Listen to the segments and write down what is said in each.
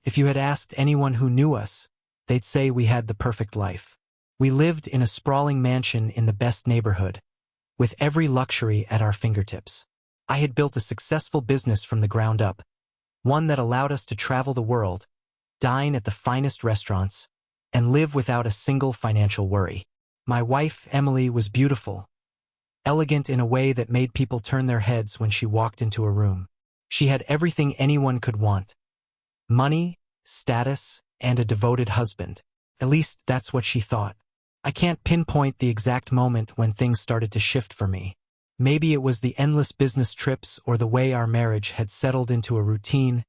If you had asked anyone who knew us, they'd say we had the perfect life. We lived in a sprawling mansion in the best neighborhood, with every luxury at our fingertips. I had built a successful business from the ground up, one that allowed us to travel the world, dine at the finest restaurants, and live without a single financial worry. My wife, Emily, was beautiful, elegant in a way that made people turn their heads when she walked into a room. She had everything anyone could want: money, status, and a devoted husband. At least that's what she thought. I can't pinpoint the exact moment when things started to shift for me. Maybe it was the endless business trips or the way our marriage had settled into a routine,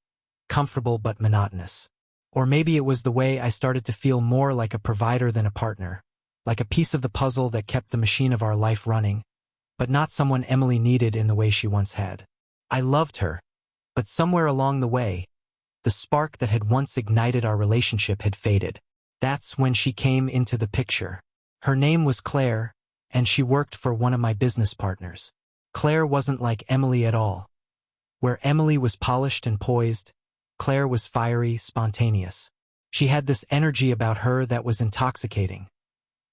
comfortable but monotonous. Or maybe it was the way I started to feel more like a provider than a partner, like a piece of the puzzle that kept the machine of our life running, but not someone Emily needed in the way she once had. I loved her, but somewhere along the way, the spark that had once ignited our relationship had faded. That's when she came into the picture. Her name was Claire, and she worked for one of my business partners. Claire wasn't like Emily at all. Where Emily was polished and poised, Claire was fiery, spontaneous. She had this energy about her that was intoxicating,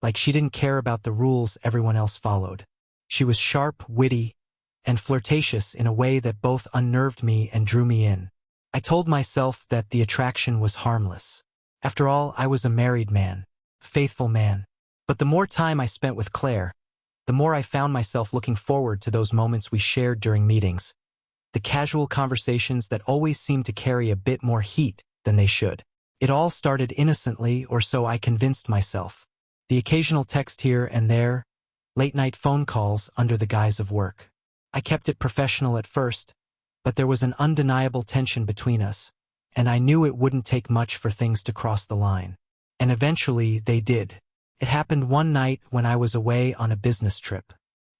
like she didn't care about the rules everyone else followed. She was sharp, witty, and flirtatious in a way that both unnerved me and drew me in. I told myself that the attraction was harmless. After all, I was a married man, faithful man. But the more time I spent with Claire, the more I found myself looking forward to those moments we shared during meetings, the casual conversations that always seemed to carry a bit more heat than they should. It all started innocently, or so I convinced myself. The occasional text here and there, late-night phone calls under the guise of work. I kept it professional at first, but there was an undeniable tension between us, and I knew it wouldn't take much for things to cross the line. And eventually they did. It happened one night when I was away on a business trip.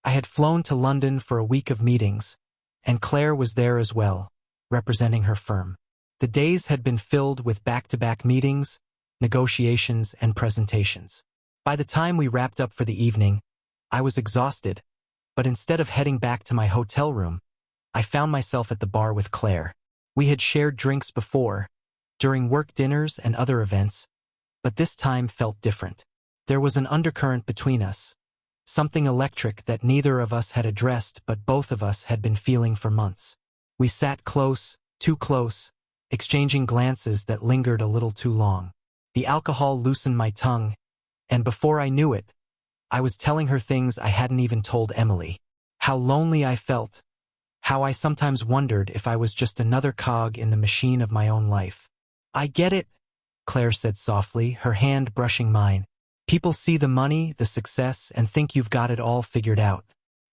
I had flown to London for a week of meetings, and Claire was there as well, representing her firm. The days had been filled with back-to-back meetings, negotiations, and presentations. By the time we wrapped up for the evening, I was exhausted, but instead of heading back to my hotel room, I found myself at the bar with Claire. We had shared drinks before, during work dinners and other events, but this time felt different. There was an undercurrent between us, something electric that neither of us had addressed but both of us had been feeling for months. We sat close, too close, exchanging glances that lingered a little too long. The alcohol loosened my tongue, and before I knew it, I was telling her things I hadn't even told Emily. How lonely I felt, how I sometimes wondered if I was just another cog in the machine of my own life. "I get it," Claire said softly, her hand brushing mine. "People see the money, the success, and think you've got it all figured out.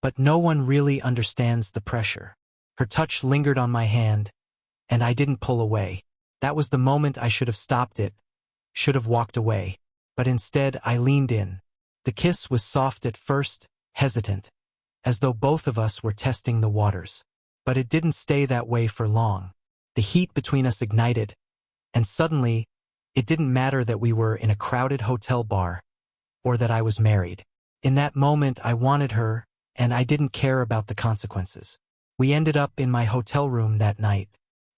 But no one really understands the pressure." Her touch lingered on my hand, and I didn't pull away. That was the moment I should have stopped it, should have walked away. But instead, I leaned in. The kiss was soft at first, hesitant, as though both of us were testing the waters. But it didn't stay that way for long. The heat between us ignited, and suddenly, it didn't matter that we were in a crowded hotel bar, or that I was married. In that moment, I wanted her, and I didn't care about the consequences. We ended up in my hotel room that night.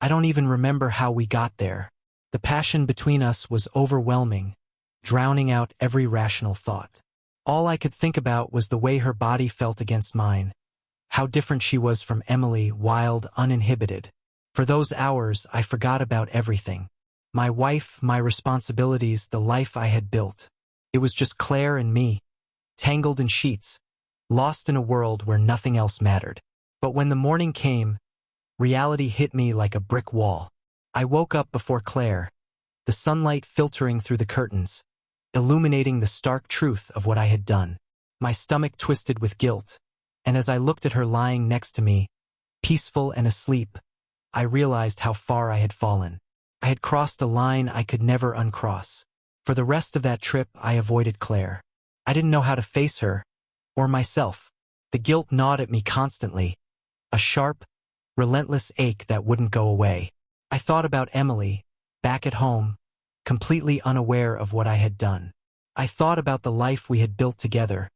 I don't even remember how we got there. The passion between us was overwhelming, drowning out every rational thought. All I could think about was the way her body felt against mine, how different she was from Emily, wild, uninhibited. For those hours, I forgot about everything. My wife, my responsibilities, the life I had built. It was just Claire and me, tangled in sheets, lost in a world where nothing else mattered. But when the morning came, reality hit me like a brick wall. I woke up before Claire, the sunlight filtering through the curtains, illuminating the stark truth of what I had done. My stomach twisted with guilt, and as I looked at her lying next to me, peaceful and asleep, I realized how far I had fallen. I had crossed a line I could never uncross. For the rest of that trip, I avoided Claire. I didn't know how to face her, or myself. The guilt gnawed at me constantly, a sharp, relentless ache that wouldn't go away. I thought about Emily, back at home, completely unaware of what I had done. I thought about the life we had built together,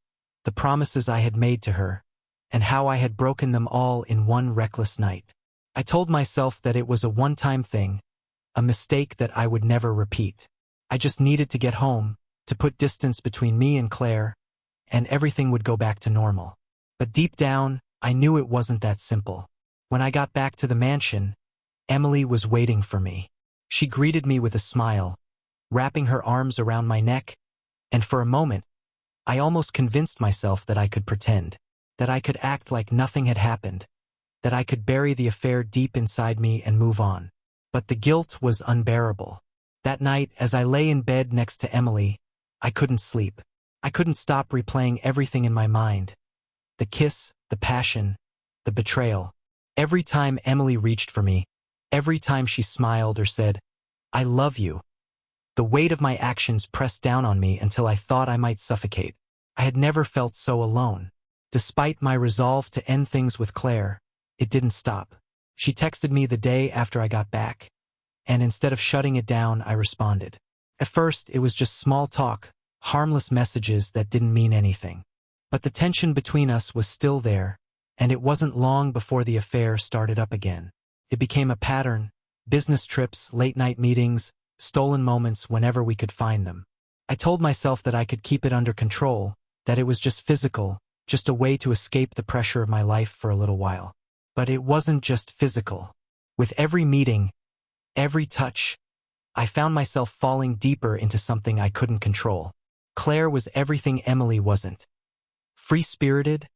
the promises I had made to her, and how I had broken them all in one reckless night. I told myself that it was a one-time thing, a mistake that I would never repeat. I just needed to get home, to put distance between me and Claire, and everything would go back to normal. But deep down, I knew it wasn't that simple. When I got back to the mansion, Emily was waiting for me. She greeted me with a smile, wrapping her arms around my neck, and for a moment, I almost convinced myself that I could pretend, that I could act like nothing had happened, that I could bury the affair deep inside me and move on. But the guilt was unbearable. That night, as I lay in bed next to Emily, I couldn't sleep. I couldn't stop replaying everything in my mind. The kiss, the passion, the betrayal. Every time Emily reached for me, every time she smiled or said, "I love you," the weight of my actions pressed down on me until I thought I might suffocate. I had never felt so alone. Despite my resolve to end things with Claire, it didn't stop. She texted me the day after I got back, and instead of shutting it down, I responded. At first, it was just small talk, harmless messages that didn't mean anything. But the tension between us was still there, and it wasn't long before the affair started up again. It became a pattern: business trips, late-night meetings, stolen moments whenever we could find them. I told myself that I could keep it under control, that it was just physical, just a way to escape the pressure of my life for a little while. But it wasn't just physical. With every meeting, every touch, I found myself falling deeper into something I couldn't control. Claire was everything Emily wasn't. Free-spirited,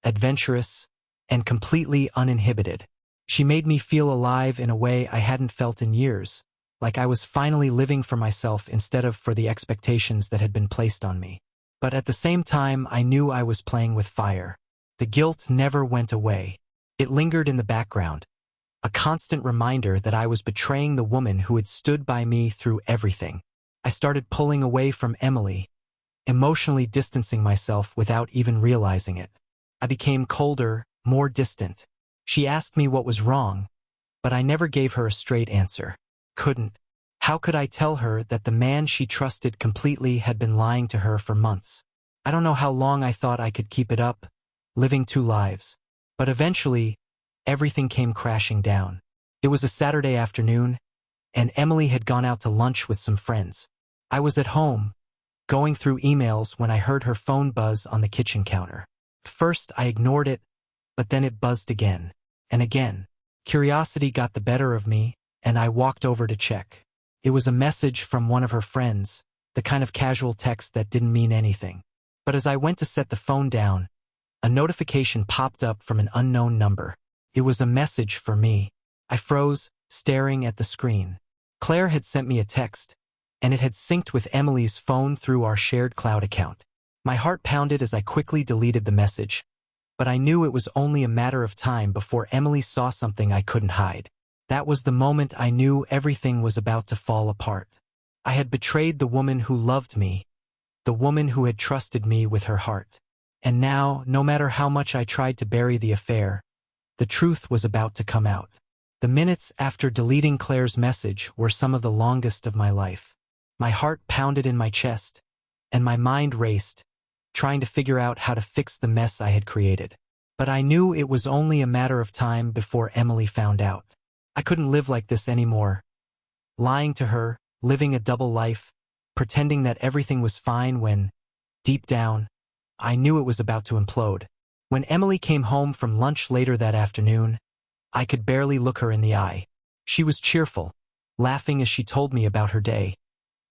adventurous, and completely uninhibited. She made me feel alive in a way I hadn't felt in years, like I was finally living for myself instead of for the expectations that had been placed on me. But at the same time, I knew I was playing with fire. The guilt never went away. It lingered in the background, a constant reminder that I was betraying the woman who had stood by me through everything. I started pulling away from Emily, emotionally distancing myself without even realizing it. I became colder, more distant. She asked me what was wrong, but I never gave her a straight answer. Couldn't. How could I tell her that the man she trusted completely had been lying to her for months? I don't know how long I thought I could keep it up, living two lives. But eventually, everything came crashing down. It was a Saturday afternoon, and Emily had gone out to lunch with some friends. I was at home, going through emails when I heard her phone buzz on the kitchen counter. First, I ignored it, but then it buzzed again and again. Curiosity got the better of me, and I walked over to check. It was a message from one of her friends, the kind of casual text that didn't mean anything. But as I went to set the phone down, a notification popped up from an unknown number. It was a message for me. I froze, staring at the screen. Claire had sent me a text, and it had synced with Emily's phone through our shared cloud account. My heart pounded as I quickly deleted the message, but I knew it was only a matter of time before Emily saw something I couldn't hide. That was the moment I knew everything was about to fall apart. I had betrayed the woman who loved me, the woman who had trusted me with her heart. And now, no matter how much I tried to bury the affair, the truth was about to come out. The minutes after deleting Claire's message were some of the longest of my life. My heart pounded in my chest, and my mind raced, trying to figure out how to fix the mess I had created. But I knew it was only a matter of time before Emily found out. I couldn't live like this anymore. Lying to her, living a double life, pretending that everything was fine when, deep down, I knew it was about to implode. When Emily came home from lunch later that afternoon, I could barely look her in the eye. She was cheerful, laughing as she told me about her day,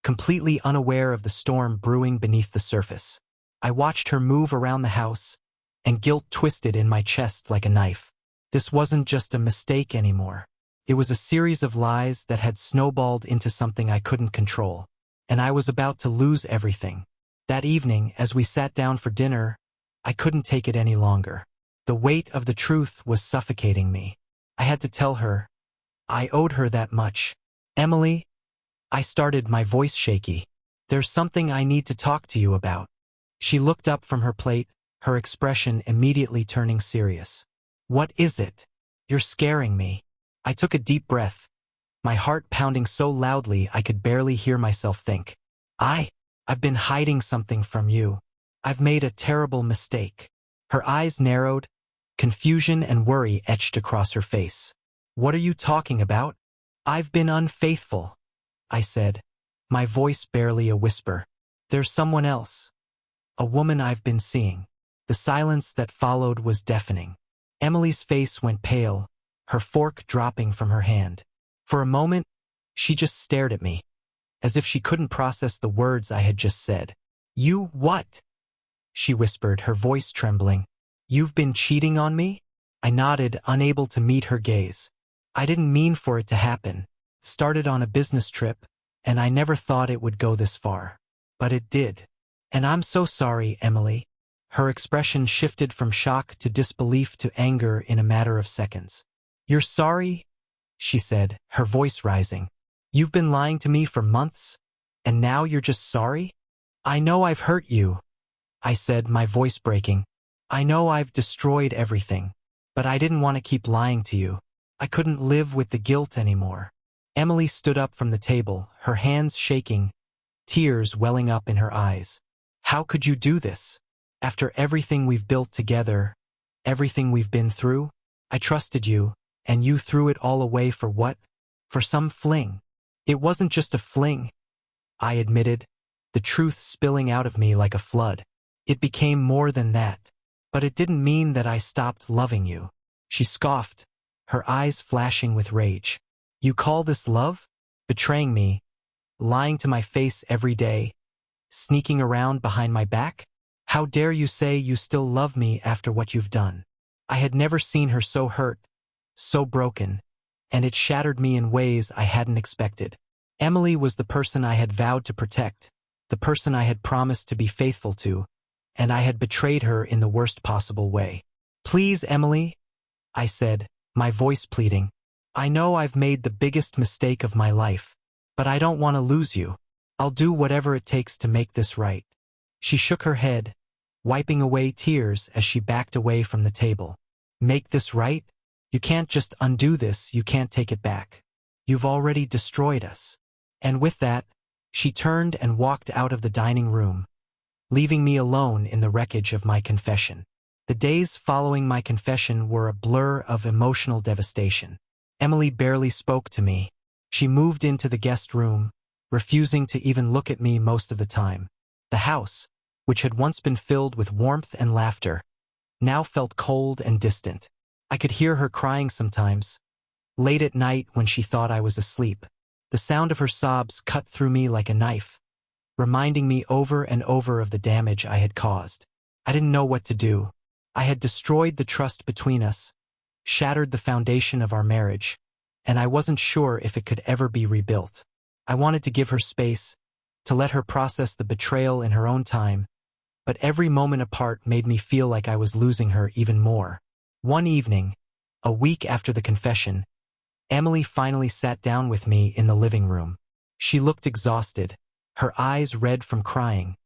completely unaware of the storm brewing beneath the surface. I watched her move around the house, and guilt twisted in my chest like a knife. This wasn't just a mistake anymore. It was a series of lies that had snowballed into something I couldn't control, and I was about to lose everything. That evening, as we sat down for dinner, I couldn't take it any longer. The weight of the truth was suffocating me. I had to tell her. I owed her that much. "Emily," I started, my voice shaky, "there's something I need to talk to you about." She looked up from her plate, her expression immediately turning serious. "What is it? You're scaring me." I took a deep breath, my heart pounding so loudly I could barely hear myself think. I've been hiding something from you. I've made a terrible mistake." Her eyes narrowed, confusion and worry etched across her face. "What are you talking about?" I've been unfaithful, I said, my voice barely a whisper. There's someone else. A woman I've been seeing. The silence that followed was deafening. Emily's face went pale, her fork dropping from her hand. For a moment, she just stared at me, as if she couldn't process the words I had just said. You what? She whispered, her voice trembling. You've been cheating on me? I nodded, unable to meet her gaze. I didn't mean for it to happen. Started on a business trip, and I never thought it would go this far. But it did. And I'm so sorry, Emily. Her expression shifted from shock to disbelief to anger in a matter of seconds. You're sorry? She said, her voice rising. You've been lying to me for months, and now you're just sorry? I know I've hurt you, I said, my voice breaking. I know I've destroyed everything, but I didn't want to keep lying to you. I couldn't live with the guilt anymore. Emily stood up from the table, her hands shaking, tears welling up in her eyes. How could you do this? After everything we've built together, everything we've been through? I trusted you, and you threw it all away for what? For some fling. It wasn't just a fling, I admitted, the truth spilling out of me like a flood. It became more than that. But it didn't mean that I stopped loving you. She scoffed, her eyes flashing with rage. You call this love? Betraying me, lying to my face every day, sneaking around behind my back? How dare you say you still love me after what you've done? I had never seen her so hurt, so broken, and it shattered me in ways I hadn't expected. Emily was the person I had vowed to protect, the person I had promised to be faithful to, and I had betrayed her in the worst possible way. Please, Emily, I said, my voice pleading. I know I've made the biggest mistake of my life, but I don't want to lose you. I'll do whatever it takes to make this right. She shook her head, wiping away tears as she backed away from the table. Make this right? You can't just undo this, you can't take it back. You've already destroyed us. And with that, she turned and walked out of the dining room, leaving me alone in the wreckage of my confession. The days following my confession were a blur of emotional devastation. Emily barely spoke to me. She moved into the guest room, refusing to even look at me most of the time. The house, which had once been filled with warmth and laughter, now felt cold and distant. I could hear her crying sometimes, late at night when she thought I was asleep. The sound of her sobs cut through me like a knife, reminding me over and over of the damage I had caused. I didn't know what to do. I had destroyed the trust between us, shattered the foundation of our marriage, and I wasn't sure if it could ever be rebuilt. I wanted to give her space, to let her process the betrayal in her own time, but every moment apart made me feel like I was losing her even more. One evening, a week after the confession, Emily finally sat down with me in the living room. She looked exhausted, her eyes red from crying,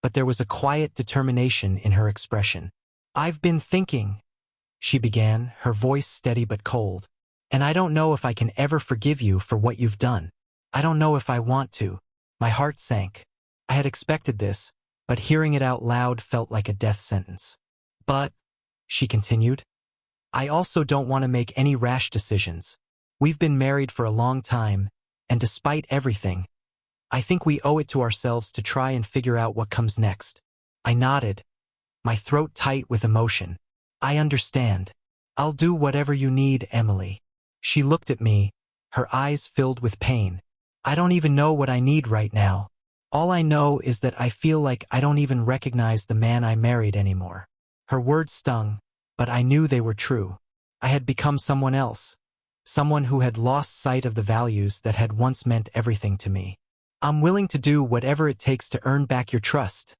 but there was a quiet determination in her expression. I've been thinking, she began, her voice steady but cold, and I don't know if I can ever forgive you for what you've done. I don't know if I want to. My heart sank. I had expected this, but hearing it out loud felt like a death sentence. But, she continued, I also don't want to make any rash decisions. We've been married for a long time, and despite everything, I think we owe it to ourselves to try and figure out what comes next. I nodded, my throat tight with emotion. I understand. I'll do whatever you need, Emily. She looked at me, her eyes filled with pain. I don't even know what I need right now. All I know is that I feel like I don't even recognize the man I married anymore. Her words stung, but I knew they were true. I had become someone else, someone who had lost sight of the values that had once meant everything to me. I'm willing to do whatever it takes to earn back your trust,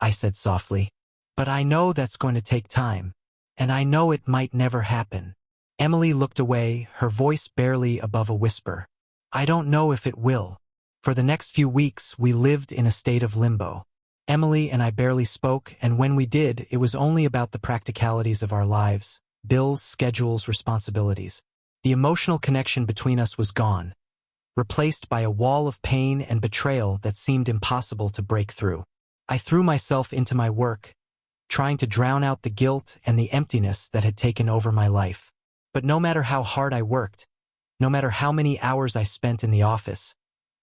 I said softly. But I know that's going to take time, and I know it might never happen. Emily looked away, her voice barely above a whisper. I don't know if it will. For the next few weeks, we lived in a state of limbo. Emily and I barely spoke, and when we did, it was only about the practicalities of our lives, bills, schedules, responsibilities. The emotional connection between us was gone, replaced by a wall of pain and betrayal that seemed impossible to break through. I threw myself into my work, trying to drown out the guilt and the emptiness that had taken over my life. But no matter how hard I worked, No matter how many hours I spent in the office,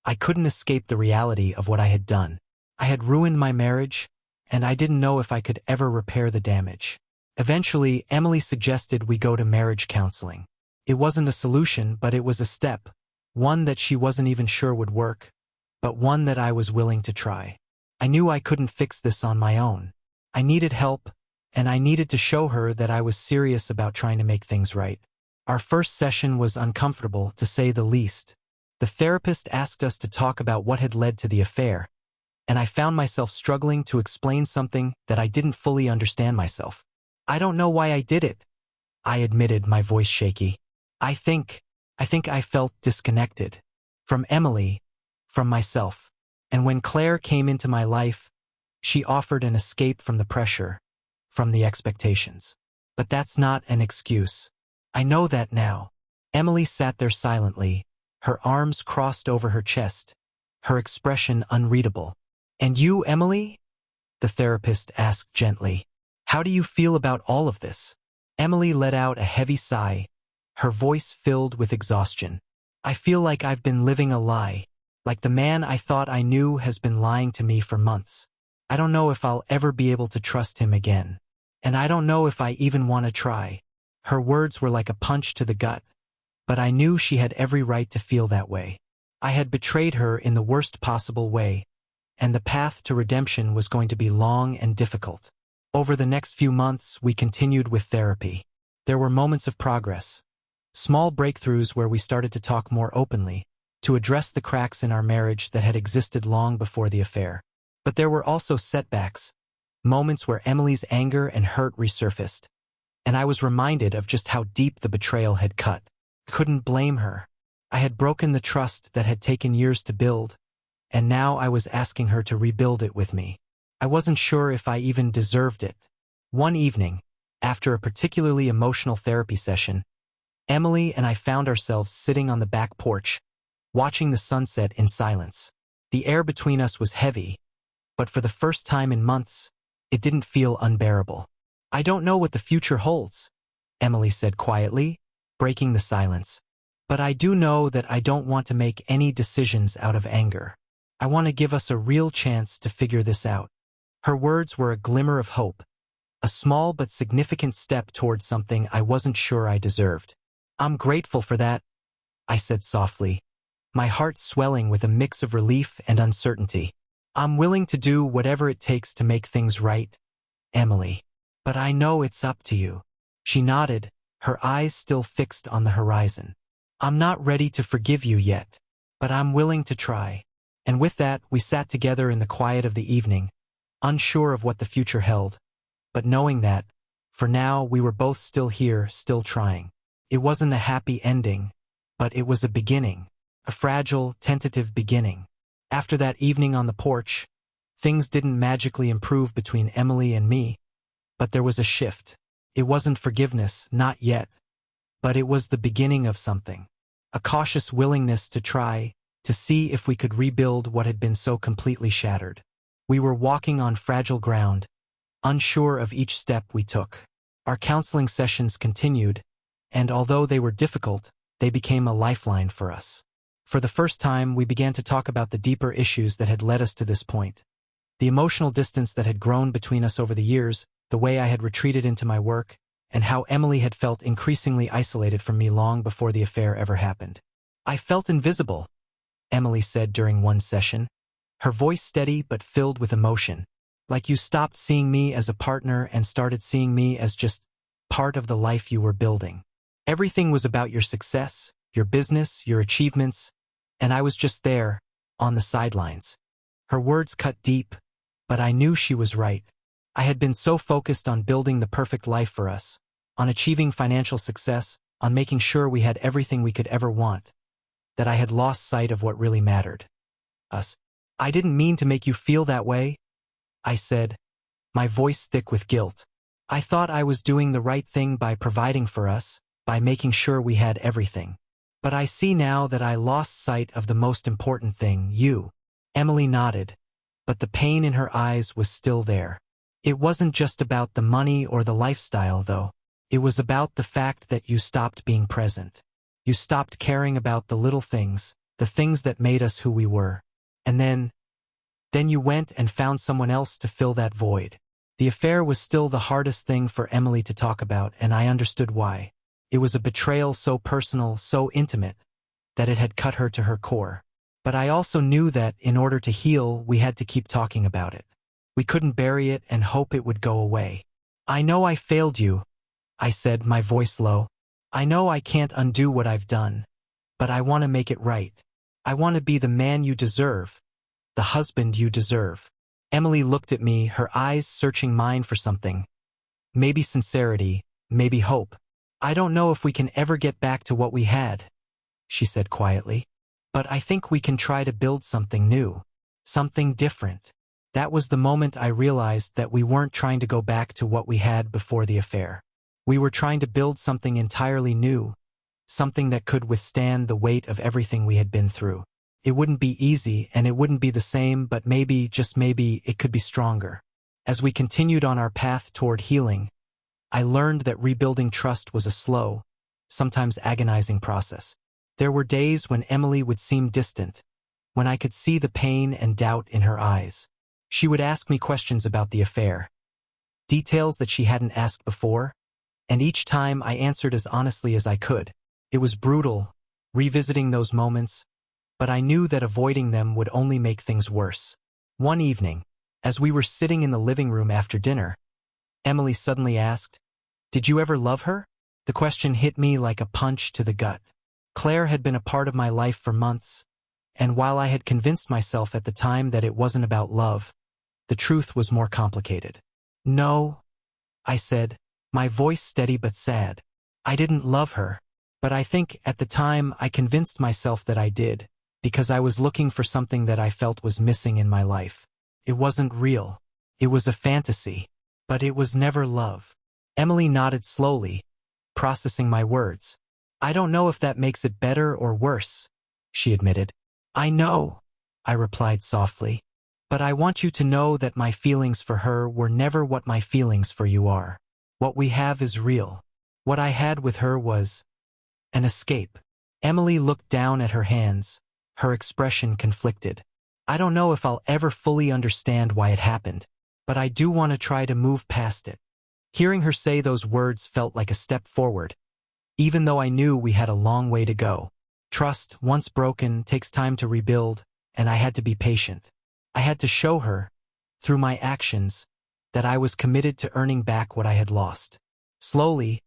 I couldn't escape the reality of what I had done. I had ruined my marriage, and I didn't know if I could ever repair the damage. Eventually, Emily suggested we go to marriage counseling. It wasn't a solution, but it was a step, one that she wasn't even sure would work, but one that I was willing to try. I knew I couldn't fix this on my own. I needed help, and I needed to show her that I was serious about trying to make things right. Our first session was uncomfortable, to say the least. The therapist asked us to talk about what had led to the affair, and I found myself struggling to explain something that I didn't fully understand myself. I don't know why I did it, I admitted, my voice shaky. I think I felt disconnected. From Emily, from myself. And when Claire came into my life, she offered an escape from the pressure, from the expectations. But that's not an excuse. I know that now. Emily sat there silently, her arms crossed over her chest, her expression unreadable. And you, Emily? The therapist asked gently. How do you feel about all of this? Emily let out a heavy sigh, her voice filled with exhaustion. I feel like I've been living a lie, like the man I thought I knew has been lying to me for months. I don't know if I'll ever be able to trust him again. And I don't know if I even want to try. Her words were like a punch to the gut, but I knew she had every right to feel that way. I had betrayed her in the worst possible way, and the path to redemption was going to be long and difficult. Over the next few months, we continued with therapy. There were moments of progress, small breakthroughs where we started to talk more openly, to address the cracks in our marriage that had existed long before the affair. But there were also setbacks, moments where Emily's anger and hurt resurfaced, and I was reminded of just how deep the betrayal had cut. Couldn't blame her. I had broken the trust that had taken years to build, and now I was asking her to rebuild it with me. I wasn't sure if I even deserved it. One evening, after a particularly emotional therapy session, Emily and I found ourselves sitting on the back porch, watching the sunset in silence. The air between us was heavy, but for the first time in months, it didn't feel unbearable. I don't know what the future holds, Emily said quietly, breaking the silence. But I do know that I don't want to make any decisions out of anger. I want to give us a real chance to figure this out. Her words were a glimmer of hope, a small but significant step toward something I wasn't sure I deserved. I'm grateful for that, I said softly, my heart swelling with a mix of relief and uncertainty. I'm willing to do whatever it takes to make things right, Emily. But I know it's up to you. She nodded, her eyes still fixed on the horizon. I'm not ready to forgive you yet, but I'm willing to try. And with that, we sat together in the quiet of the evening, unsure of what the future held, but knowing that, for now, we were both still here, still trying. It wasn't a happy ending, but it was a beginning, a fragile, tentative beginning. After that evening on the porch, things didn't magically improve between Emily and me, but there was a shift. It wasn't forgiveness, not yet, but it was the beginning of something. A cautious willingness to try, to see if we could rebuild what had been so completely shattered. We were walking on fragile ground, unsure of each step we took. Our counseling sessions continued, and although they were difficult, they became a lifeline for us. For the first time, we began to talk about the deeper issues that had led us to this point. The emotional distance that had grown between us over the years, the way I had retreated into my work, and how Emily had felt increasingly isolated from me long before the affair ever happened. I felt invisible, Emily said during one session, her voice steady but filled with emotion. Like you stopped seeing me as a partner and started seeing me as just part of the life you were building. Everything was about your success, your business, your achievements, and I was just there, on the sidelines. Her words cut deep, but I knew she was right. I had been so focused on building the perfect life for us, on achieving financial success, on making sure we had everything we could ever want, that I had lost sight of what really mattered. Us. I didn't mean to make you feel that way, I said, my voice thick with guilt. I thought I was doing the right thing by providing for us, by making sure we had everything. But I see now that I lost sight of the most important thing, you. Emily nodded, but the pain in her eyes was still there. It wasn't just about the money or the lifestyle, though. It was about the fact that you stopped being present. You stopped caring about the little things, the things that made us who we were. And then you went and found someone else to fill that void. The affair was still the hardest thing for Emily to talk about, and I understood why. It was a betrayal so personal, so intimate, that it had cut her to her core. But I also knew that, in order to heal, we had to keep talking about it. We couldn't bury it and hope it would go away. I know I failed you, I said, my voice low. I know I can't undo what I've done, but I want to make it right. I want to be the man you deserve, the husband you deserve. Emily looked at me, her eyes searching mine for something. Maybe sincerity, maybe hope. I don't know if we can ever get back to what we had, she said quietly. But I think we can try to build something new, something different. That was the moment I realized that we weren't trying to go back to what we had before the affair. We were trying to build something entirely new, something that could withstand the weight of everything we had been through. It wouldn't be easy and it wouldn't be the same, but maybe, just maybe, it could be stronger. As we continued on our path toward healing, I learned that rebuilding trust was a slow, sometimes agonizing process. There were days when Emily would seem distant, when I could see the pain and doubt in her eyes. She would ask me questions about the affair, details that she hadn't asked before, and each time I answered as honestly as I could. It was brutal, revisiting those moments, but I knew that avoiding them would only make things worse. One evening, as we were sitting in the living room after dinner, Emily suddenly asked, "Did you ever love her?" The question hit me like a punch to the gut. Claire had been a part of my life for months, and while I had convinced myself at the time that it wasn't about love, the truth was more complicated. "No," I said, my voice steady but sad. "I didn't love her, but I think at the time I convinced myself that I did, because I was looking for something that I felt was missing in my life. It wasn't real. It was a fantasy, but it was never love." Emily nodded slowly, processing my words. "I don't know if that makes it better or worse," she admitted. "I know," I replied softly, "but I want you to know that my feelings for her were never what my feelings for you are. What we have is real. What I had with her was an escape." Emily looked down at her hands, her expression conflicted. "I don't know if I'll ever fully understand why it happened, but I do want to try to move past it." Hearing her say those words felt like a step forward, even though I knew we had a long way to go. Trust, once broken, takes time to rebuild, and I had to be patient. I had to show her, through my actions, that I was committed to earning back what I had lost. Slowly,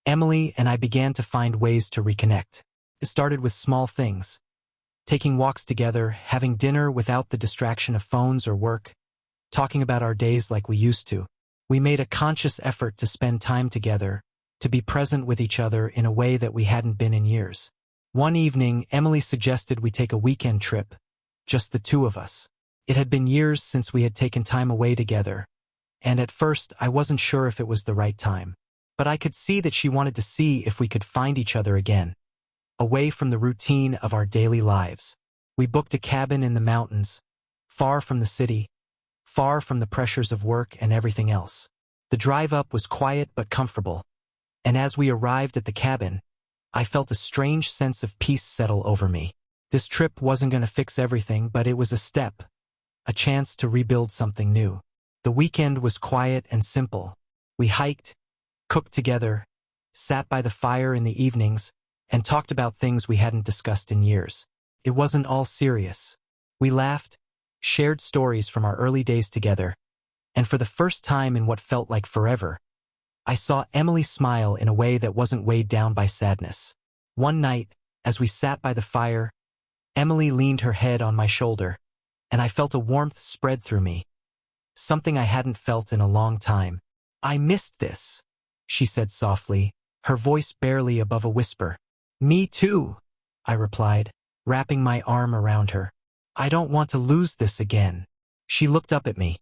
Emily and I began to find ways to reconnect. It started with small things. Taking walks together, having dinner without the distraction of phones or work, talking about our days like we used to. We made a conscious effort to spend time together, to be present with each other in a way that we hadn't been in years. One evening, Emily suggested we take a weekend trip, just the two of us. It had been years since we had taken time away together, and at first I wasn't sure if it was the right time. But I could see that she wanted to see if we could find each other again, away from the routine of our daily lives. We booked a cabin in the mountains, far from the city, far from the pressures of work and everything else. The drive up was quiet but comfortable, and as we arrived at the cabin, I felt a strange sense of peace settle over me. This trip wasn't going to fix everything, but it was a step, a chance to rebuild something new. The weekend was quiet and simple. We hiked, cooked together, sat by the fire in the evenings, and talked about things we hadn't discussed in years. It wasn't all serious. We laughed, shared stories from our early days together, and for the first time in what felt like forever, I saw Emily smile in a way that wasn't weighed down by sadness. One night, as we sat by the fire, Emily leaned her head on my shoulder, and I felt a warmth spread through me, something I hadn't felt in a long time. "I missed this," she said softly, her voice barely above a whisper. "Me too," I replied, wrapping my arm around her. "I don't want to lose this again." She looked up at me,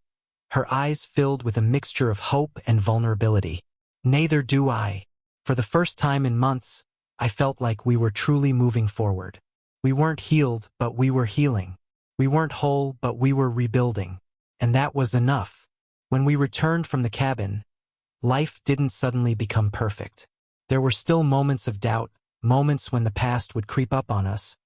her eyes filled with a mixture of hope and vulnerability. "Neither do I." For the first time in months, I felt like we were truly moving forward. We weren't healed, but we were healing. We weren't whole, but we were rebuilding. And that was enough. When we returned from the cabin, life didn't suddenly become perfect. There were still moments of doubt, moments when the past would creep up on us,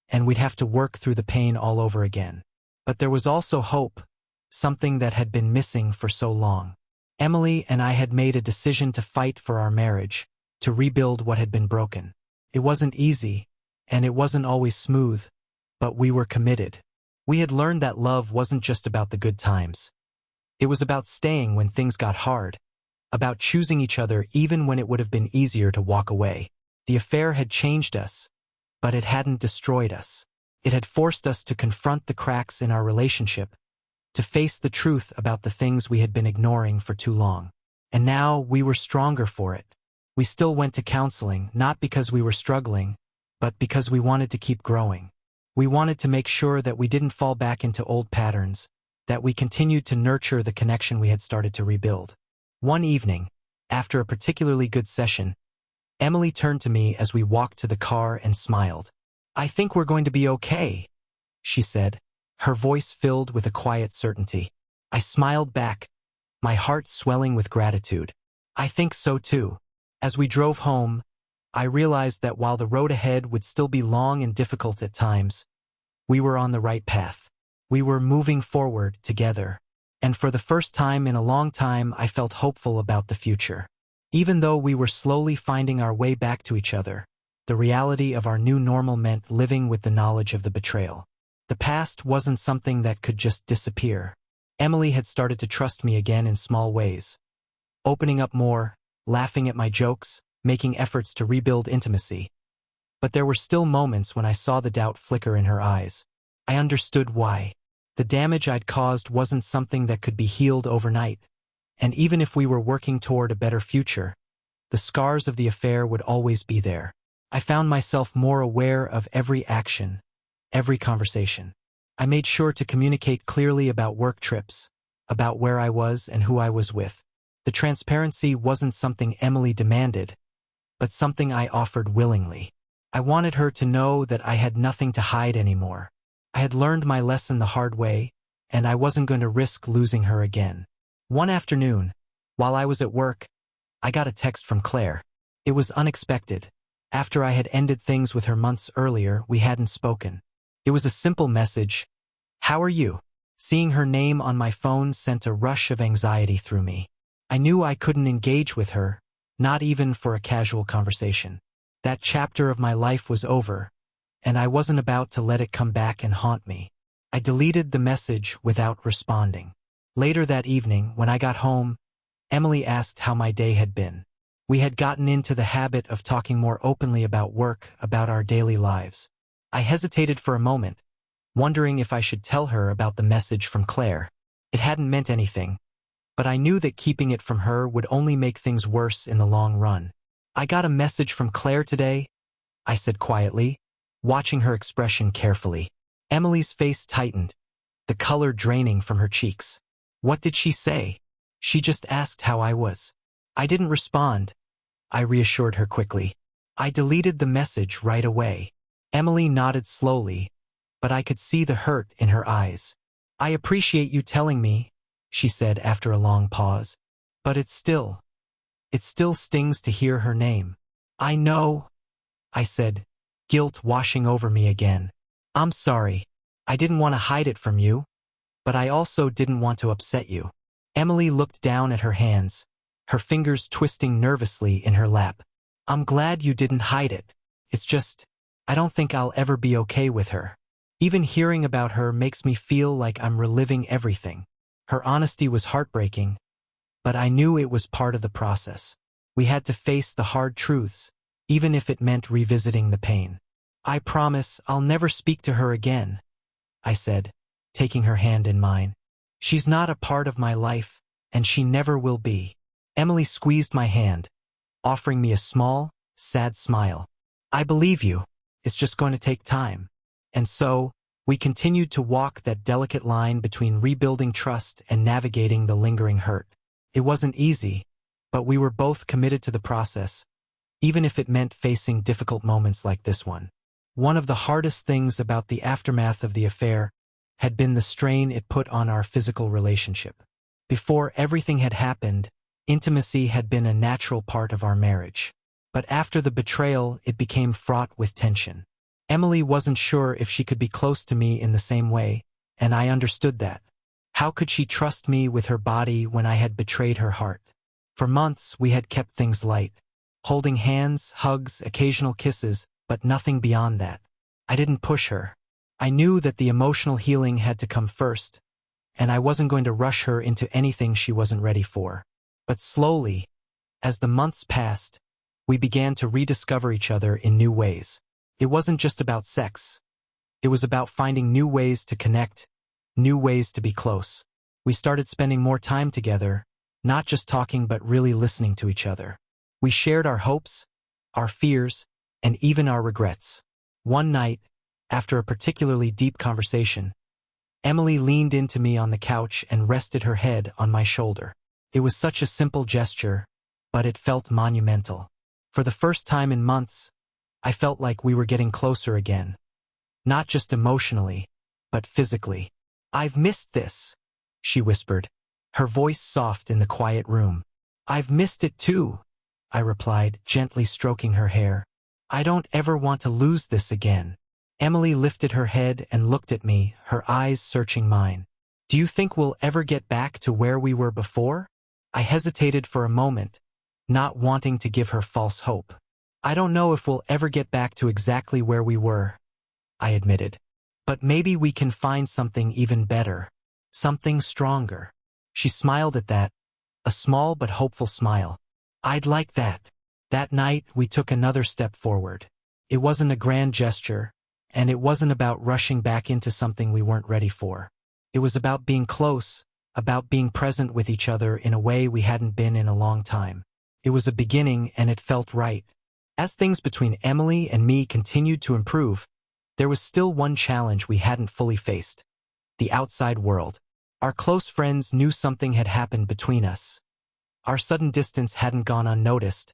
and we'd have to work through the pain all over again. But there was also hope, something that had been missing for so long. Emily and I had made a decision to fight for our marriage, to rebuild what had been broken. It wasn't easy, and it wasn't always smooth, but we were committed. We had learned that love wasn't just about the good times. It was about staying when things got hard, about choosing each other even when it would have been easier to walk away. The affair had changed us, but it hadn't destroyed us. It had forced us to confront the cracks in our relationship, to face the truth about the things we had been ignoring for too long. And now we were stronger for it. We still went to counseling, not because we were struggling, but because we wanted to keep growing. We wanted to make sure that we didn't fall back into old patterns, that we continued to nurture the connection we had started to rebuild. One evening, after a particularly good session, Emily turned to me as we walked to the car and smiled. "I think we're going to be okay," she said, her voice filled with a quiet certainty. I smiled back, my heart swelling with gratitude. "I think so too." As we drove home, I realized that while the road ahead would still be long and difficult at times, we were on the right path. We were moving forward together, and for the first time in a long time I felt hopeful about the future. Even though we were slowly finding our way back to each other, the reality of our new normal meant living with the knowledge of the betrayal. The past wasn't something that could just disappear. Emily had started to trust me again in small ways, opening up more, laughing at my jokes, making efforts to rebuild intimacy. But there were still moments when I saw the doubt flicker in her eyes. I understood why. The damage I'd caused wasn't something that could be healed overnight, and even if we were working toward a better future, the scars of the affair would always be there. I found myself more aware of every action, every conversation. I made sure to communicate clearly about work trips, about where I was and who I was with. The transparency wasn't something Emily demanded, but something I offered willingly. I wanted her to know that I had nothing to hide anymore. I had learned my lesson the hard way, and I wasn't going to risk losing her again. One afternoon, while I was at work, I got a text from Claire. It was unexpected. After I had ended things with her months earlier, we hadn't spoken. It was a simple message, "How are you?" Seeing her name on my phone sent a rush of anxiety through me. I knew I couldn't engage with her, not even for a casual conversation. That chapter of my life was over, and I wasn't about to let it come back and haunt me. I deleted the message without responding. Later that evening, when I got home, Emily asked how my day had been. We had gotten into the habit of talking more openly about work, about our daily lives. I hesitated for a moment, wondering if I should tell her about the message from Claire. It hadn't meant anything, but I knew that keeping it from her would only make things worse in the long run. "I got a message from Claire today," I said quietly, watching her expression carefully. Emily's face tightened, the color draining from her cheeks. "What did she say?" "She just asked how I was." I didn't respond. I reassured her quickly. "I deleted the message right away." Emily nodded slowly, but I could see the hurt in her eyes. "I appreciate you telling me," she said after a long pause, "but it still stings to hear her name." "I know," I said, guilt washing over me again. "I'm sorry. I didn't want to hide it from you, but I also didn't want to upset you." Emily looked down at her hands, her fingers twisting nervously in her lap. "I'm glad you didn't hide it. It's just, I don't think I'll ever be okay with her. Even hearing about her makes me feel like I'm reliving everything." Her honesty was heartbreaking, but I knew it was part of the process. We had to face the hard truths, even if it meant revisiting the pain. "I promise I'll never speak to her again," I said, taking her hand in mine. "She's not a part of my life, and she never will be." Emily squeezed my hand, offering me a small, sad smile. "I believe you. It's just going to take time." And so, we continued to walk that delicate line between rebuilding trust and navigating the lingering hurt. It wasn't easy, but we were both committed to the process, even if it meant facing difficult moments like this one. One of the hardest things about the aftermath of the affair had been the strain it put on our physical relationship. Before everything had happened, intimacy had been a natural part of our marriage. But after the betrayal, it became fraught with tension. Emily wasn't sure if she could be close to me in the same way, and I understood that. How could she trust me with her body when I had betrayed her heart? For months, we had kept things light. Holding hands, hugs, occasional kisses, but nothing beyond that. I didn't push her. I knew that the emotional healing had to come first, and I wasn't going to rush her into anything she wasn't ready for. But slowly, as the months passed, we began to rediscover each other in new ways. It wasn't just about sex. It was about finding new ways to connect, new ways to be close. We started spending more time together, not just talking but really listening to each other. We shared our hopes, our fears, and even our regrets. One night, after a particularly deep conversation, Emily leaned into me on the couch and rested her head on my shoulder. It was such a simple gesture, but it felt monumental. For the first time in months, I felt like we were getting closer again. Not just emotionally, but physically. "I've missed this," she whispered, her voice soft in the quiet room. "I've missed it too," I replied, gently stroking her hair. "I don't ever want to lose this again." Emily lifted her head and looked at me, her eyes searching mine. "Do you think we'll ever get back to where we were before?" I hesitated for a moment, not wanting to give her false hope. "I don't know if we'll ever get back to exactly where we were," I admitted. "But maybe we can find something even better, something stronger." She smiled at that, a small but hopeful smile. "I'd like that." That night, we took another step forward. It wasn't a grand gesture, and it wasn't about rushing back into something we weren't ready for. It was about being close, about being present with each other in a way we hadn't been in a long time. It was a beginning, and it felt right. As things between Emily and me continued to improve, there was still one challenge we hadn't fully faced: the outside world. Our close friends knew something had happened between us. Our sudden distance hadn't gone unnoticed,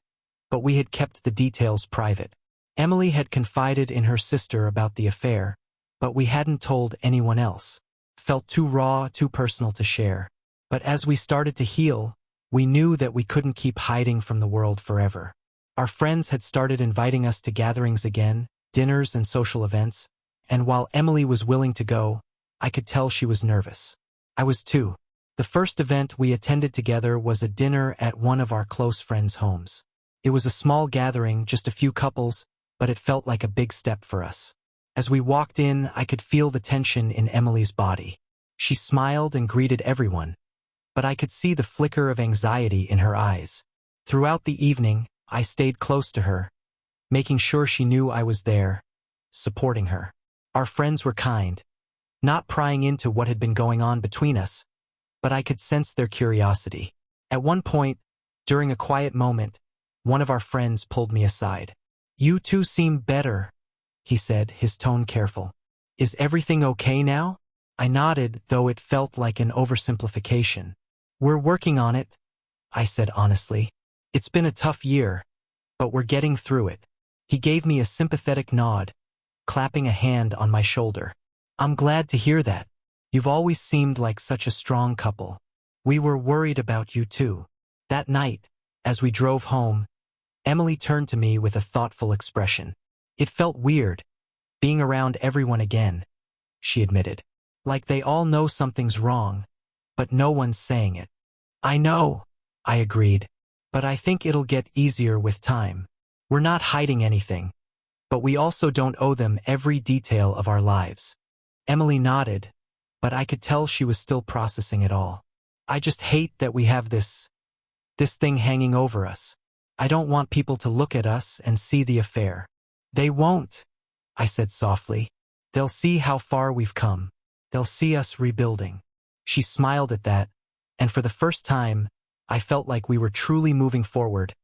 but we had kept the details private. Emily had confided in her sister about the affair, but we hadn't told anyone else. Felt too raw, too personal to share. But as we started to heal, we knew that we couldn't keep hiding from the world forever. Our friends had started inviting us to gatherings again, dinners and social events, and while Emily was willing to go, I could tell she was nervous. I was too. The first event we attended together was a dinner at one of our close friends' homes. It was a small gathering, just a few couples, but it felt like a big step for us. As we walked in, I could feel the tension in Emily's body. She smiled and greeted everyone, but I could see the flicker of anxiety in her eyes. Throughout the evening, I stayed close to her, making sure she knew I was there, supporting her. Our friends were kind, not prying into what had been going on between us, but I could sense their curiosity. At one point, during a quiet moment, one of our friends pulled me aside. "You two seem better," he said, his tone careful. "Is everything okay now?" I nodded, though it felt like an oversimplification. "We're working on it," I said honestly. "It's been a tough year, but we're getting through it." He gave me a sympathetic nod, clapping a hand on my shoulder. "I'm glad to hear that. You've always seemed like such a strong couple. We were worried about you too." That night, as we drove home, Emily turned to me with a thoughtful expression. "It felt weird, being around everyone again," she admitted. "Like they all know something's wrong, but no one's saying it." "I know," I agreed, "but I think it'll get easier with time. We're not hiding anything, but we also don't owe them every detail of our lives." Emily nodded, but I could tell she was still processing it all. "I just hate that we have this thing hanging over us. I don't want people to look at us and see the affair." "They won't," I said softly. "They'll see how far we've come. They'll see us rebuilding." She smiled at that, and for the first time, I felt like we were truly moving forward,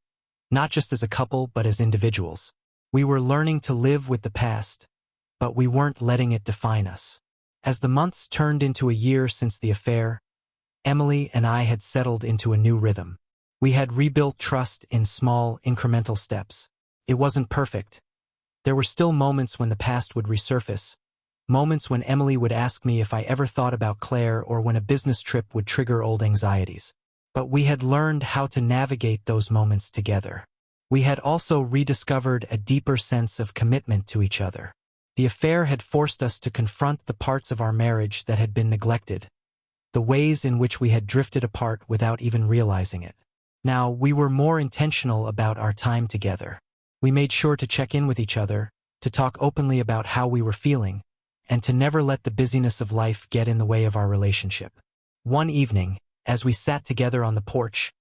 not just as a couple but as individuals. We were learning to live with the past, but we weren't letting it define us. As the months turned into a year since the affair, Emily and I had settled into a new rhythm. We had rebuilt trust in small, incremental steps. It wasn't perfect. There were still moments when the past would resurface, moments when Emily would ask me if I ever thought about Claire or when a business trip would trigger old anxieties. But we had learned how to navigate those moments together. We had also rediscovered a deeper sense of commitment to each other. The affair had forced us to confront the parts of our marriage that had been neglected, the ways in which we had drifted apart without even realizing it. Now, we were more intentional about our time together. We made sure to check in with each other, to talk openly about how we were feeling, and to never let the busyness of life get in the way of our relationship. One evening, as we sat together on the porch,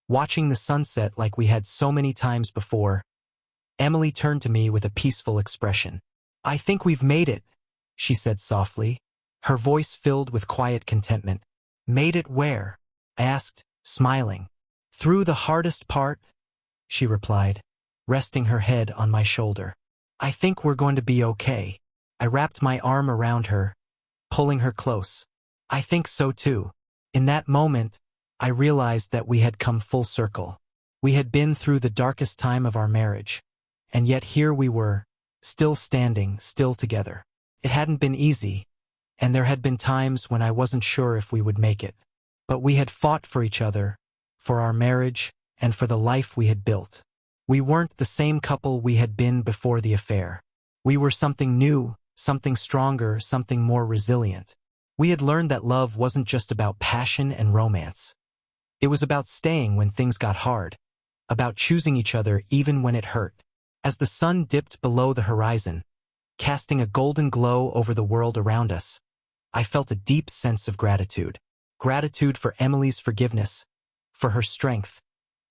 watching the sunset like we had so many times before, Emily turned to me with a peaceful expression. "I think we've made it," she said softly, her voice filled with quiet contentment. "Made it where?" I asked, smiling. "Through the hardest part," she replied, resting her head on my shoulder. "I think we're going to be okay." I wrapped my arm around her, pulling her close. "I think so too." In that moment, I realized that we had come full circle. We had been through the darkest time of our marriage, and yet here we were, still standing, still together. It hadn't been easy, and there had been times when I wasn't sure if we would make it. But we had fought for each other, for our marriage, and for the life we had built. We weren't the same couple we had been before the affair. We were something new, something stronger, something more resilient. We had learned that love wasn't just about passion and romance. It was about staying when things got hard, about choosing each other even when it hurt. As the sun dipped below the horizon, casting a golden glow over the world around us, I felt a deep sense of gratitude. Gratitude for Emily's forgiveness, for her strength,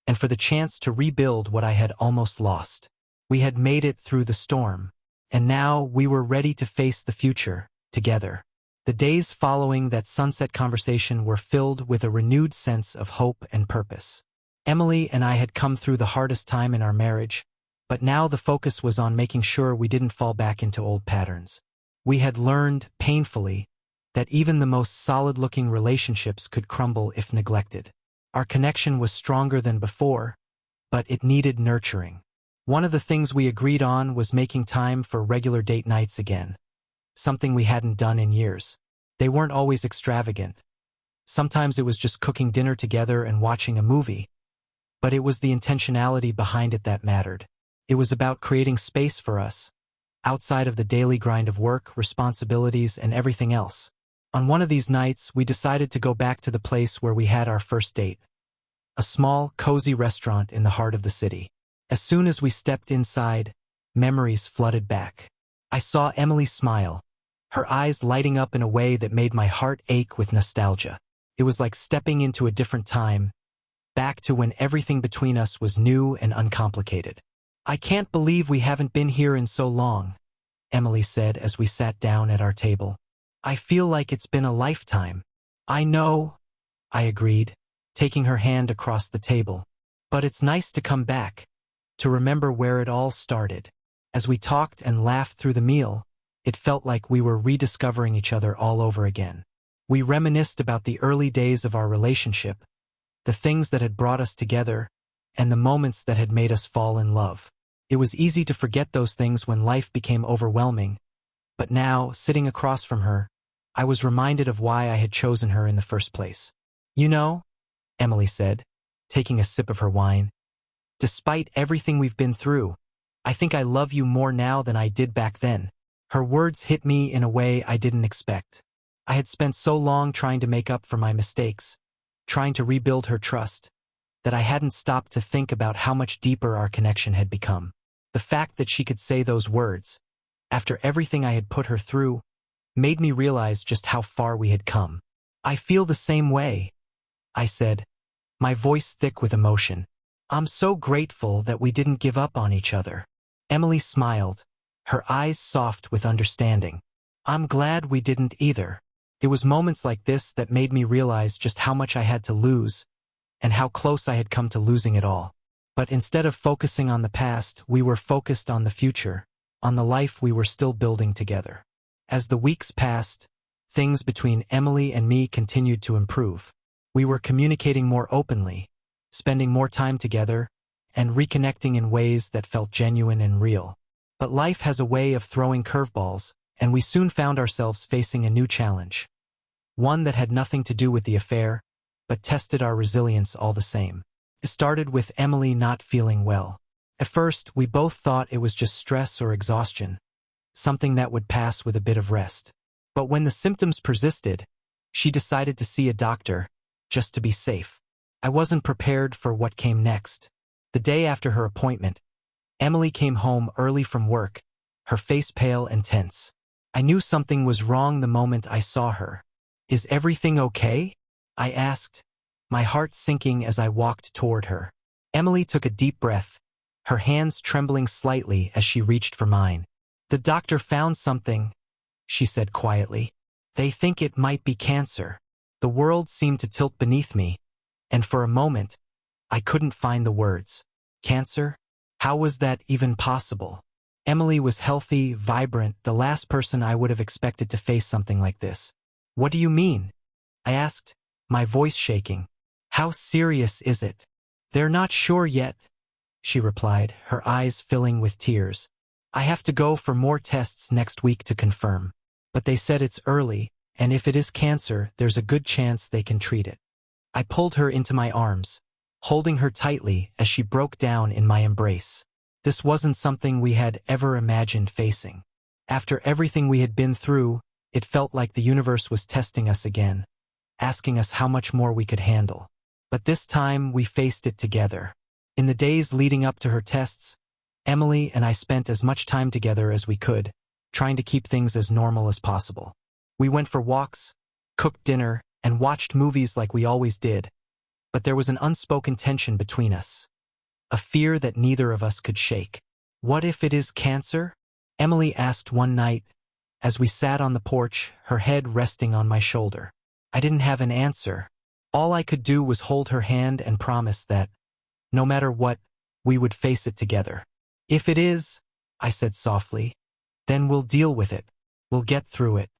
and for the chance to rebuild what I had almost lost. We had made it through the storm, and now we were ready to face the future, together. The days following that sunset conversation were filled with a renewed sense of hope and purpose. Emily and I had come through the hardest time in our marriage, but now the focus was on making sure we didn't fall back into old patterns. We had learned, painfully, that even the most solid-looking relationships could crumble if neglected. Our connection was stronger than before, but it needed nurturing. One of the things we agreed on was making time for regular date nights again, something we hadn't done in years. They weren't always extravagant. Sometimes it was just cooking dinner together and watching a movie, but it was the intentionality behind it that mattered. It was about creating space for us, outside of the daily grind of work, responsibilities, and everything else. On one of these nights, we decided to go back to the place where we had our first date, a small, cozy restaurant in the heart of the city. As soon as we stepped inside, memories flooded back. I saw Emily smile, her eyes lighting up in a way that made my heart ache with nostalgia. It was like stepping into a different time, back to when everything between us was new and uncomplicated. "I can't believe we haven't been here in so long," Emily said as we sat down at our table. "I feel like it's been a lifetime." "I know," I agreed, taking her hand across the table. "But it's nice to come back, to remember where it all started." As we talked and laughed through the meal, it felt like we were rediscovering each other all over again. We reminisced about the early days of our relationship, the things that had brought us together, and the moments that had made us fall in love. It was easy to forget those things when life became overwhelming, but now, sitting across from her, I was reminded of why I had chosen her in the first place. "You know," Emily said, taking a sip of her wine, "despite everything we've been through, I think I love you more now than I did back then." Her words hit me in a way I didn't expect. I had spent so long trying to make up for my mistakes, trying to rebuild her trust, that I hadn't stopped to think about how much deeper our connection had become. The fact that she could say those words, after everything I had put her through, made me realize just how far we had come. "I feel the same way," I said, my voice thick with emotion. "I'm so grateful that we didn't give up on each other." Emily smiled, her eyes soft with understanding. "I'm glad we didn't either." It was moments like this that made me realize just how much I had to lose, and how close I had come to losing it all. But instead of focusing on the past, we were focused on the future, on the life we were still building together. As the weeks passed, things between Emily and me continued to improve. We were communicating more openly, spending more time together, and reconnecting in ways that felt genuine and real. But life has a way of throwing curveballs, and we soon found ourselves facing a new challenge. One that had nothing to do with the affair, but tested our resilience all the same. It started with Emily not feeling well. At first, we both thought it was just stress or exhaustion, something that would pass with a bit of rest. But when the symptoms persisted, she decided to see a doctor, just to be safe. I wasn't prepared for what came next. The day after her appointment, Emily came home early from work, her face pale and tense. I knew something was wrong the moment I saw her. "Is everything okay?" I asked, my heart sinking as I walked toward her. Emily took a deep breath, her hands trembling slightly as she reached for mine. "The doctor found something," she said quietly. "They think it might be cancer." The world seemed to tilt beneath me, and for a moment, I couldn't find the words. Cancer? How was that even possible? Emily was healthy, vibrant, the last person I would have expected to face something like this. "What do you mean?" I asked, my voice shaking. "How serious is it?" "They're not sure yet," she replied, her eyes filling with tears. "I have to go for more tests next week to confirm. But they said it's early, and if it is cancer, there's a good chance they can treat it." I pulled her into my arms, holding her tightly as she broke down in my embrace. This wasn't something we had ever imagined facing. After everything we had been through, it felt like the universe was testing us again, asking us how much more we could handle. But this time, we faced it together. In the days leading up to her tests, Emily and I spent as much time together as we could, trying to keep things as normal as possible. We went for walks, cooked dinner, and watched movies like we always did. But there was an unspoken tension between us, a fear that neither of us could shake. "What if it is cancer?" Emily asked one night, as we sat on the porch, her head resting on my shoulder. I didn't have an answer. All I could do was hold her hand and promise that, no matter what, we would face it together. "If it is," I said softly, "then we'll deal with it. We'll get through it,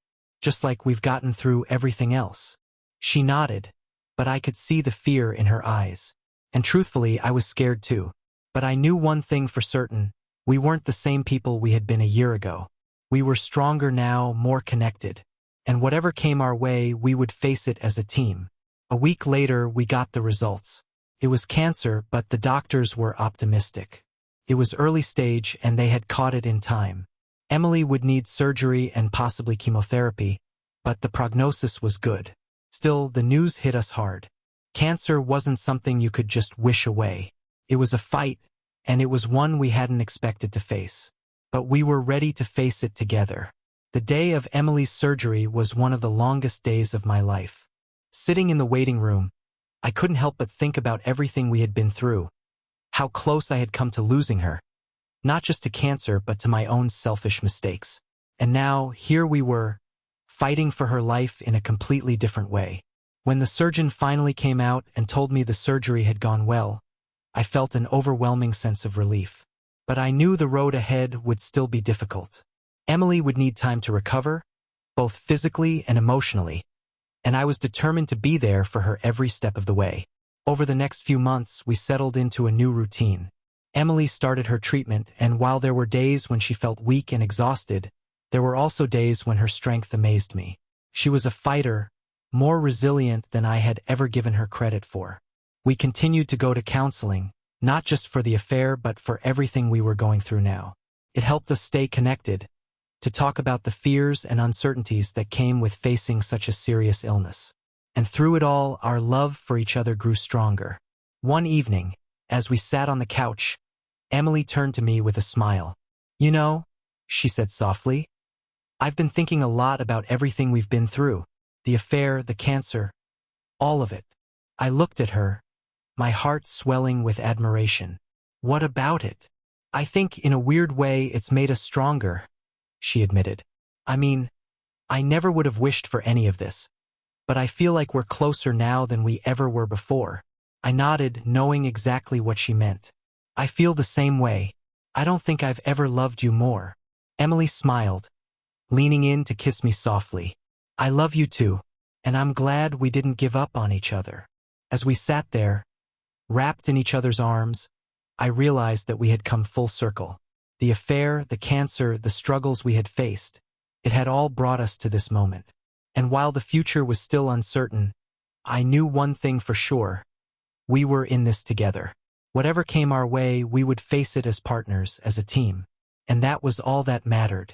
just like we've gotten through everything else." She nodded, but I could see the fear in her eyes. And truthfully, I was scared too. But I knew one thing for certain: we weren't the same people we had been a year ago. We were stronger now, more connected. And whatever came our way, we would face it as a team. A week later, we got the results. It was cancer, but the doctors were optimistic. It was early stage, and they had caught it in time. Emily would need surgery and possibly chemotherapy, but the prognosis was good. Still, the news hit us hard. Cancer wasn't something you could just wish away. It was a fight, and it was one we hadn't expected to face. But we were ready to face it together. The day of Emily's surgery was one of the longest days of my life. Sitting in the waiting room, I couldn't help but think about everything we had been through, how close I had come to losing her, not just to cancer but to my own selfish mistakes. And now, here we were, fighting for her life in a completely different way. When the surgeon finally came out and told me the surgery had gone well, I felt an overwhelming sense of relief. But I knew the road ahead would still be difficult. Emily would need time to recover, both physically and emotionally, and I was determined to be there for her every step of the way. Over the next few months, we settled into a new routine. Emily started her treatment, and while there were days when she felt weak and exhausted, there were also days when her strength amazed me. She was a fighter, more resilient than I had ever given her credit for. We continued to go to counseling, not just for the affair but for everything we were going through now. It helped us stay connected, to talk about the fears and uncertainties that came with facing such a serious illness. And through it all, our love for each other grew stronger. One evening, as we sat on the couch, Emily turned to me with a smile. "You know," she said softly, "I've been thinking a lot about everything we've been through. The affair, the cancer, all of it." I looked at her, my heart swelling with admiration. "What about it?" "I think in a weird way it's made us stronger," she admitted. "I mean, I never would have wished for any of this, but I feel like we're closer now than we ever were before." I nodded, knowing exactly what she meant. "I feel the same way. I don't think I've ever loved you more." Emily smiled, leaning in to kiss me softly. "I love you too, and I'm glad we didn't give up on each other." As we sat there, wrapped in each other's arms, I realized that we had come full circle. The affair, the cancer, the struggles we had faced, it had all brought us to this moment. And while the future was still uncertain, I knew one thing for sure: we were in this together. Whatever came our way, we would face it as partners, as a team. And that was all that mattered.